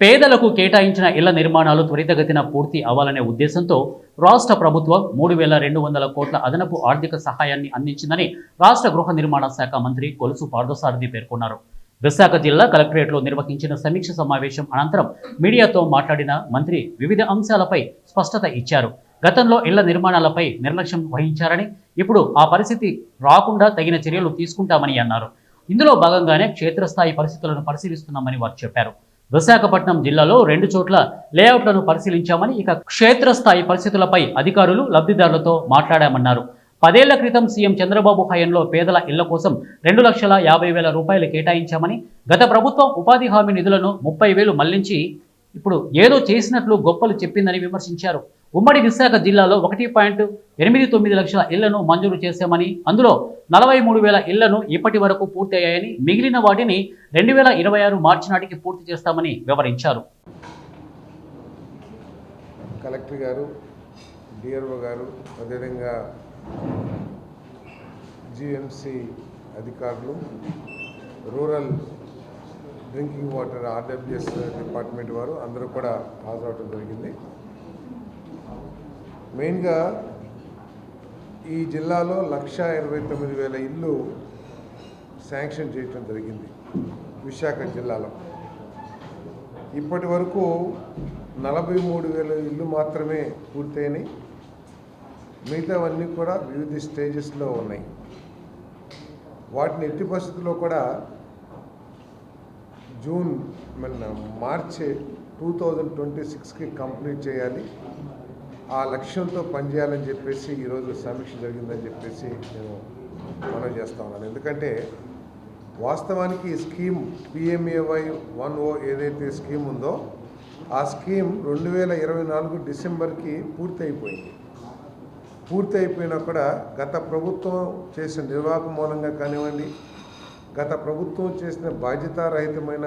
పేదలకు కేటాయించిన ఇళ్ల నిర్మాణాలు త్వరితగతిన పూర్తి అవ్వాలనే ఉద్దేశంతో రాష్ట్ర ప్రభుత్వం 3,200 కోట్ల అదనపు ఆర్థిక సహాయాన్ని అందించిందని రాష్ట్ర గృహ నిర్మాణ శాఖ మంత్రి కొలుసు పార్థసారథి పేర్కొన్నారు. విశాఖ జిల్లా కలెక్టరేట్లో నిర్వహించిన సమీక్ష సమావేశం అనంతరం మీడియాతో మాట్లాడిన మంత్రి వివిధ అంశాలపై స్పష్టత ఇచ్చారు. గతంలో ఇళ్ల నిర్మాణాలపై నిర్లక్ష్యం వహించారని, ఇప్పుడు ఆ పరిస్థితి రాకుండా తగిన చర్యలు తీసుకుంటామని అన్నారు. ఇందులో భాగంగానే క్షేత్రస్థాయి పరిస్థితులను పరిశీలిస్తున్నామని వారు చెప్పారు. విశాఖపట్నం జిల్లాలో 2 చోట్ల లేఅవుట్లను పరిశీలించామని, ఇక క్షేత్రస్థాయి పరిస్థితులపై అధికారులు లబ్ధిదారులతో మాట్లాడామన్నారు. 10 ఏళ్ల క్రితం సీఎం చంద్రబాబు హయాంలో పేదల ఇళ్ల కోసం 2,50,000 రూపాయలు కేటాయించామని, గత ప్రభుత్వం ఉపాధి హామీ నిధులను 30,000 మళ్లించి ఇప్పుడు ఏదో చేసినట్లు గొప్పలు చెప్పిందని విమర్శించారు. ఉమ్మడి విశాఖ జిల్లాలో 1.89 లక్షల ఇళ్లను మంజూరు చేశామని, అందులో 43,000 ఇళ్లను ఇప్పటి వరకు పూర్తయ్యాయని, మిగిలిన వాటిని 2026 మార్చి నాటికి పూర్తి చేస్తామని వివరించారు. కలెక్టర్ గారు, డిఆర్ఓ గారు, అదేవిధంగా జిఎంసి అధికారులు, rural drinking water RWS department వారు అందరూ కూడా హాజరవడం జరిగింది. మెయిన్గా ఈ జిల్లాలో 1,29,000 ఇళ్ళు శాంక్షన్ చేయడం జరిగింది. విశాఖ జిల్లాలో ఇప్పటి వరకు 43,000 ఇళ్ళు మాత్రమే పూర్తయినాయి. మిగతావన్నీ కూడా వివిధ స్టేజెస్లో ఉన్నాయి. వాటిని ఎట్టి పరిస్థితుల్లో కూడా మార్చి 2026కి కంప్లీట్ చేయాలి, ఆ లక్ష్యంతో పనిచేయాలని చెప్పేసి ఈరోజు సమీక్ష జరిగిందని చెప్పేసి నేను మనవి చేస్తా ఉన్నాను. ఎందుకంటే వాస్తవానికి ఈ స్కీమ్ PMAY 1O ఏదైతే స్కీమ్ ఉందో ఆ స్కీమ్ 2024 డిసెంబర్కి పూర్తి అయిపోయినా కూడా గత ప్రభుత్వం చేసిన నిర్వాహకం మూలంగా కానివ్వండి, గత ప్రభుత్వం చేసిన బాధ్యతారహితమైన